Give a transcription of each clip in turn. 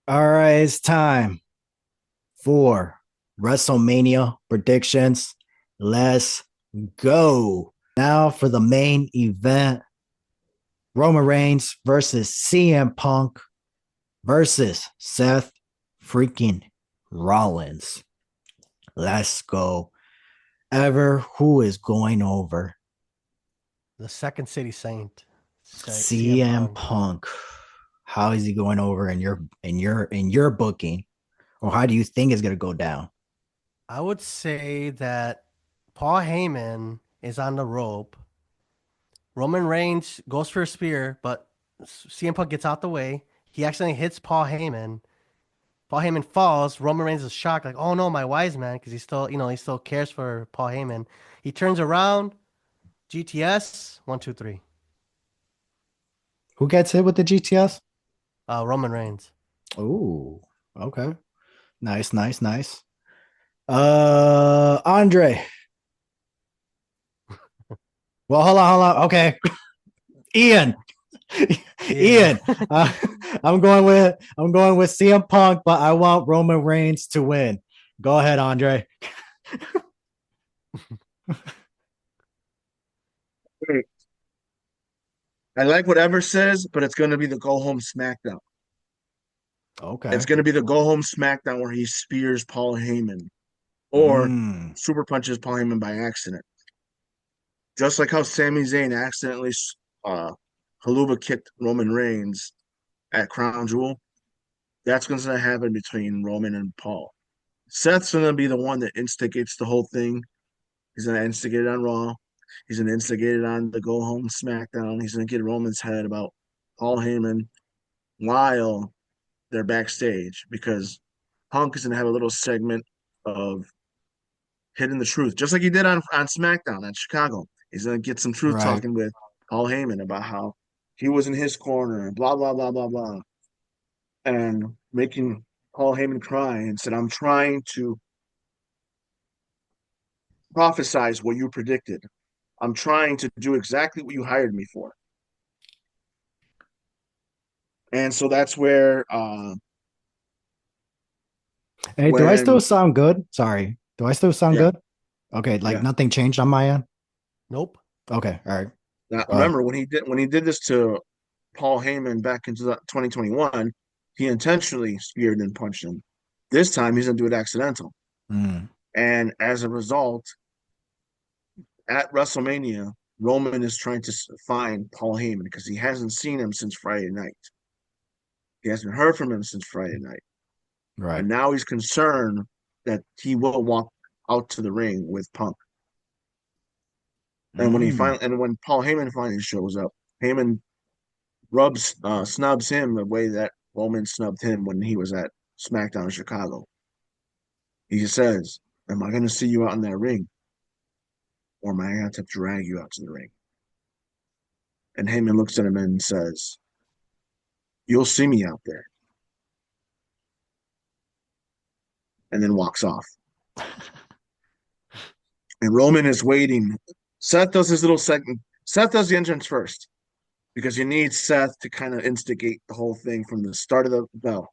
All right, it's time for WrestleMania predictions. Let's go. Now for the main event, Roman Reigns versus CM Punk versus Seth freaking Rollins. Let's go. Ever who is going over? The second city saint, CM CM Punk. Punk. How is he going over in your booking? Or how do you think it's gonna go down? I would say that Paul Heyman is on the rope. Roman Reigns goes for a spear, but CM Punk gets out the way. He accidentally hits Paul Heyman. Paul Heyman falls. Roman Reigns is shocked, like, "Oh no, my wise man," because he still cares for Paul Heyman. He turns around. GTS 1, 2, 3. Who gets hit with the GTS? Roman Reigns. Oh, okay. Nice, nice, nice. Andre. Well, hold on. Okay. Ian. Yeah. Ian. Uh, I'm going with CM Punk, but I want Roman Reigns to win. Go ahead, Andre. Hey, I like whatever says, but it's going to be the go home SmackDown. It's Okay. going to be the go home SmackDown where he spears Paul Heyman or Mm, super punches Paul Heyman by accident. Just like how Sami Zayn accidentally uh, haluva kicked Roman Reigns at Crown Jewel. That's going to happen between Roman and Paul. Seth's going to be the one that instigates the whole thing. He's going to instigate it on Raw. He's going to instigate it on the go home SmackDown. He's going to get Roman's head about Paul Heyman while they're backstage because Punk is going to have a little segment of hitting the truth, just like he did on SmackDown at Chicago. He's going to get some truth right. talking with Paul Heyman about how he was in his corner and blah, blah, blah, blah, blah. And making Paul Heyman cry and said, I'm trying to prophesize what you predicted. I'm trying to do exactly what you hired me for. And so that's where Hey, do I still when sound good? Sorry. Do I still sound yeah, good? Okay, like yeah. nothing changed on my end. Nope. Okay, all right. Now Go ahead. remember when he did this to Paul Heyman back into 2021, he intentionally speared and punched him. This time he's gonna do it accidental. Mm, And as a result, at WrestleMania, Roman is trying to find Paul Heyman because he hasn't seen him since Friday night. He hasn't heard from him since Friday night. right. And now he's concerned that he will walk out to the ring with Punk. Mm, And when Paul Heyman finally shows up, Heyman snubs him the way that Roman snubbed him when he was at SmackDown in Chicago. He says, "Am I going to see you out in that ring, or am I going to have to drag you out to the ring?" And Heyman looks at him and says, "You'll see me out there," and then walks off. And Roman is waiting. Seth does his little second. Seth does the entrance first because you need Seth to kind of instigate the whole thing from the start of the bell.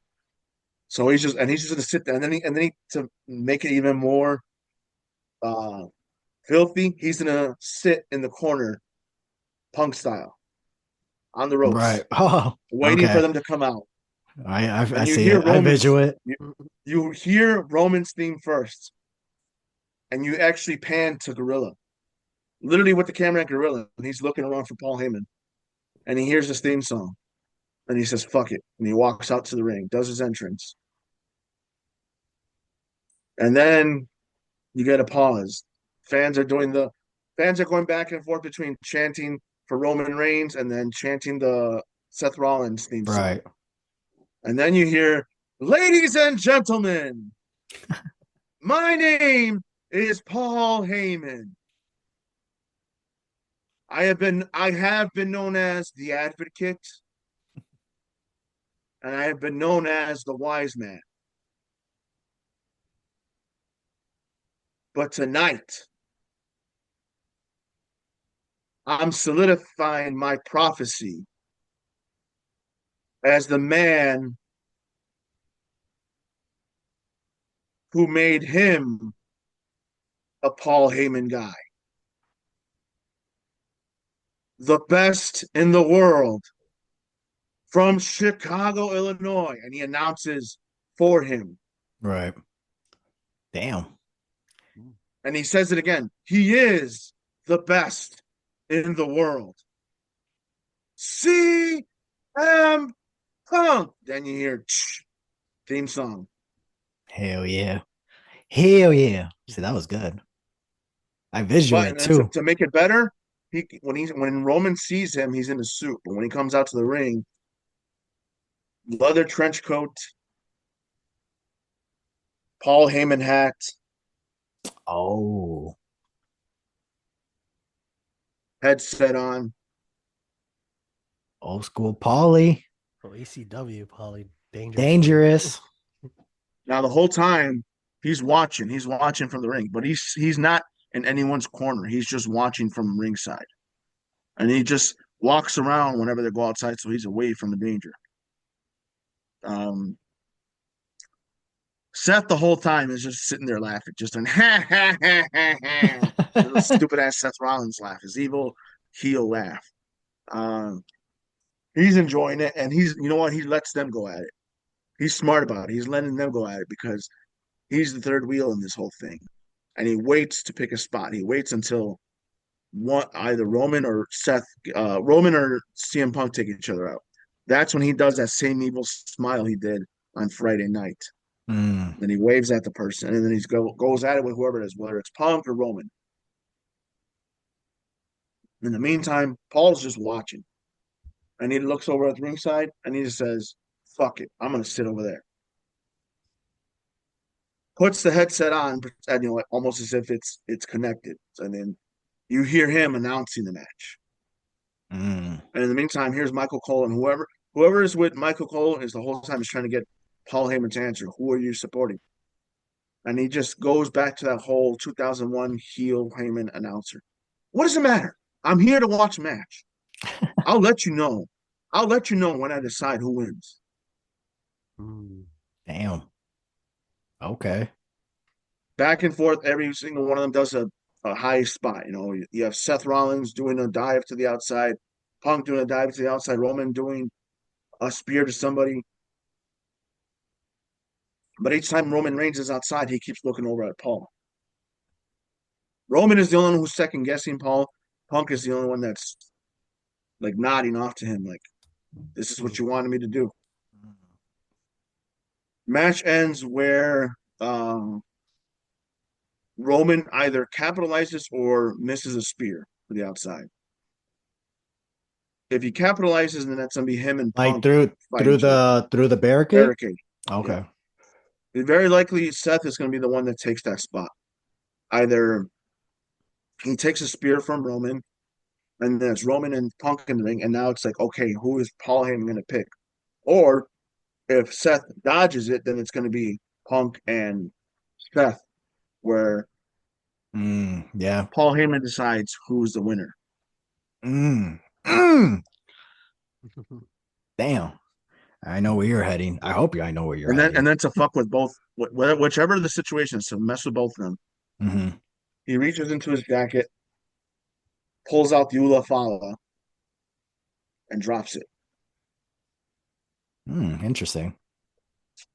So he's just gonna sit there, and then he to make it even more uh filthy, he's gonna sit in the corner, Punk style, on the right. ropes, Oh, waiting for okay. them to come out. I And you see hear it. I Roman's visual it. you, you hear Roman's theme first, and you actually pan to Gorilla, literally with the camera at Gorilla, and he's looking around for Paul Heyman, and he hears this theme song, and he says "fuck it," and he walks out to the ring, does his entrance, and then you get a pause. Fans are doing the fans are going back and forth between chanting for Roman Reigns and then chanting the Seth Rollins theme song. Right. And then you hear, "Ladies and gentlemen, my name is Paul Heyman. I have been known as the advocate, and I have been known as the wise man. But tonight, I'm solidifying my prophecy as the man who made him a Paul Heyman guy. The best in the world from Chicago, Illinois. And he announces for him. Right. Damn. And he says it again. He is the best in the world. CM Punk. Then you hear theme song. Hell yeah. Hell yeah. See, that was good. I visual But it and then too. to make it better, when Roman sees him, he's in a suit. But when he comes out to the ring, leather trench coat, Paul Heyman hat, Oh, headset on. old school Paulie. Oh, ECW, probably dangerous. Dangerous. Now the whole time he's watching. He's watching from the ring, but he's not in anyone's corner. He's just watching from ringside. And he just walks around whenever they go outside, so he's away from the danger. Um, Seth the whole time is just sitting there laughing, just an ha ha ha ha ha. Little stupid ass Seth Rollins laugh, his evil heel laugh. Um, he's enjoying it, and you know what? He lets them go at it. He's smart about it. He's letting them go at it because he's the third wheel in this whole thing, and he waits to pick a spot. He waits until either Roman or CM Punk take each other out. That's when he does that same evil smile he did on Friday night. Mm. Then he waves at the person, and then he goes at it with whoever it is, whether it's Punk or Roman. In the meantime, Paul's just watching, and he looks over at the ringside, and he just says, "Fuck it, I'm gonna sit over there." Puts the headset on, and almost as if it's connected, and then you hear him announcing the match. Mm. And in the meantime, here's Michael Cole, and whoever is with Michael Cole is the whole time is trying to get Paul Heyman to answer, "Who are you supporting?" And he just goes back to that whole 2001 heel Heyman announcer. What does it matter? I'm here to watch a match. I'll let you know. I'll let you know when I decide who wins. Damn. Okay. Back and forth, every single one of them does a high spot. You have Seth Rollins doing a dive to the outside, Punk doing a dive to the outside, Roman doing a spear to somebody. But each time Roman Reigns is outside, he keeps looking over at Paul. Roman is the only one who's second guessing Paul. Punk is the only one that's like nodding off to him, like, this is what you wanted me to do. Match ends where Roman either capitalizes or misses a spear for the outside. If he capitalizes, then that's gonna be him and Like Punk through fighting each other. through the barricade. Barricade. Okay. Yeah. Very likely Seth is gonna be the one that takes that spot. Either he takes a spear from Roman, and then it's Roman and Punk in the ring, and now it's like, okay, who is Paul Heyman gonna pick? Or if Seth dodges it, then it's gonna be Punk and Seth, where Yeah. Paul Heyman decides who's the winner. Mm. Mm. Damn. I know where you're heading. I hope I know where you're heading. And then to fuck with both, whichever the situation is, to mess with both of them. Mm-hmm. He reaches into his jacket, pulls out the Ula Fala, and drops it. Interesting.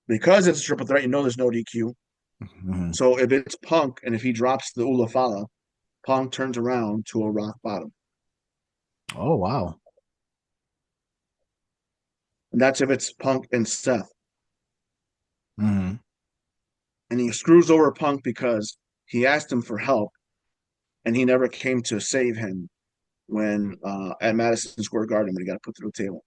Because it's a triple threat, there's no DQ. Mm-hmm. So if it's Punk and if he drops the Ula Fala, Punk turns around to a rock bottom. Oh, wow. And that's if it's Punk and Seth. Mm-hmm. And he screws over Punk because he asked him for help and he never came to save him when at Madison Square Garden when he got put through the table.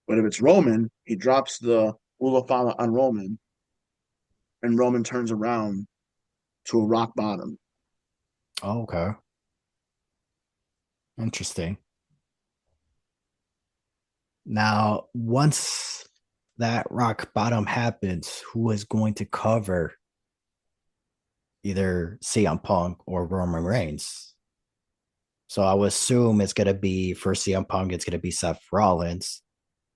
But if it's Roman, he drops the Ula Fala on Roman and Roman turns around to a rock bottom. Oh, okay. Interesting. Now, once that rock bottom happens, who is going to cover either CM Punk or Roman Reigns? So I would assume it's going to be for CM Punk, it's going to be Seth Rollins.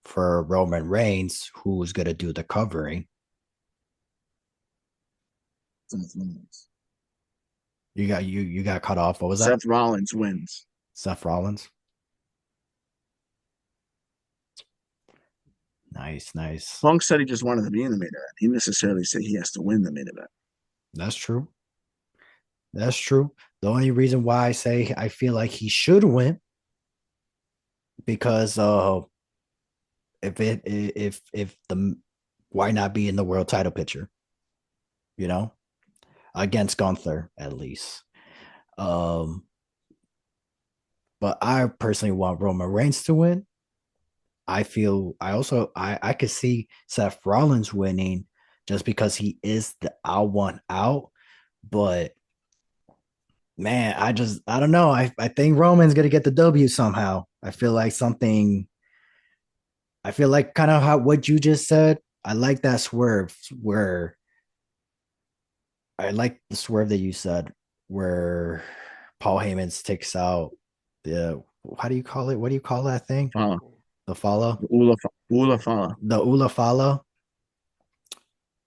For Roman Reigns, who's going to do the covering? Seth Rollins. You got cut off. What was that? Seth Rollins wins. Seth Rollins. Nice, nice. Punk said he just wanted to be in the main event. He didn't necessarily say he has to win the main event. That's true. That's true. The only reason why I say I feel like he should win because if the why not be in the world title picture, you know, against Gunther at least. Um, but I personally want Roman Reigns to win. I could see Seth Rollins winning just because he is the odd one out. But man, I don't know. I think Roman's gonna get the W somehow. I feel like kind of how what you just said. I like that swerve where I like the swerve that you said where Paul Heyman takes out the how do you call it? What do you call that thing? Fala. The follow? Ula Fala. The Ula follow.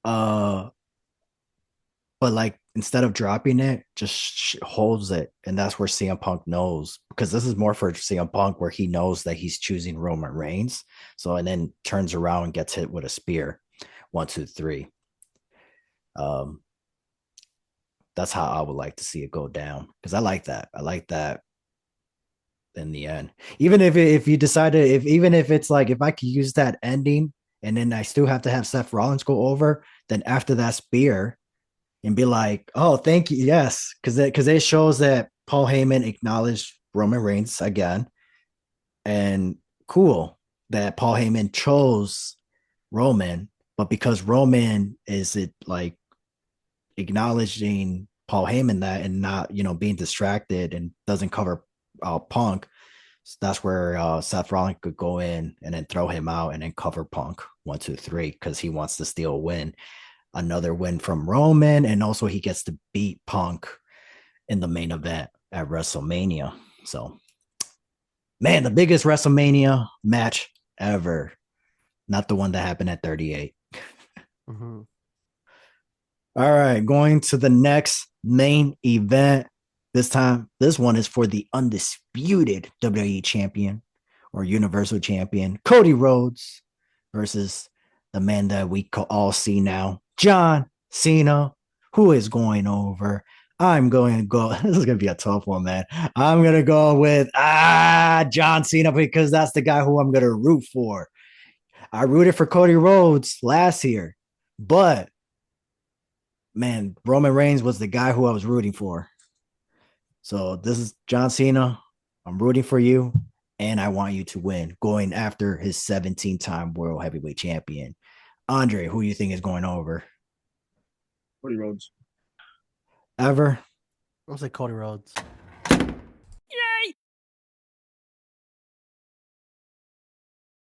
Uh but like instead of dropping it, just holds it. And that's where CM Punk knows because this is more for CM Punk where he knows that he's choosing Roman Reigns. So and then turns around and gets hit with a spear. 1, 2, 3. Um that's how I would like to see it go down because I like that. I like that in the end. Even if you decided if even if it's like if I could use that ending and then I still have to have Seth Rollins go over, then after that spear and be like, oh, thank you, yes, because it shows that Paul Heyman acknowledged Roman Reigns again, and cool that Paul Heyman chose Roman, but because Roman is it like acknowledging Paul Heyman that and not being distracted and doesn't cover Punk. So that's where Seth Rollins could go in and then throw him out and then cover Punk 1, 2, 3 because he wants to steal a win, another win from Roman, and also he gets to beat Punk in the main event at WrestleMania. So, man, the biggest WrestleMania match ever, not the one that happened at 38. Mm-hmm. All right, going to the next main event. This time, this one is for the undisputed WWE champion or Universal champion, Cody Rhodes, versus the man that we all see now, John Cena, who is going over. I'm going to go. This is going to be a tough one, man. I'm going to go with John Cena because that's the guy who I'm going to root for. I rooted for Cody Rhodes last year, but man, Roman Reigns was the guy who I was rooting for. So this is John Cena. I'm rooting for you, and I want you to win, going after his 17-time World Heavyweight Champion. Andre, who you think is going over? Cody Rhodes. Ever? I'll say Cody Rhodes.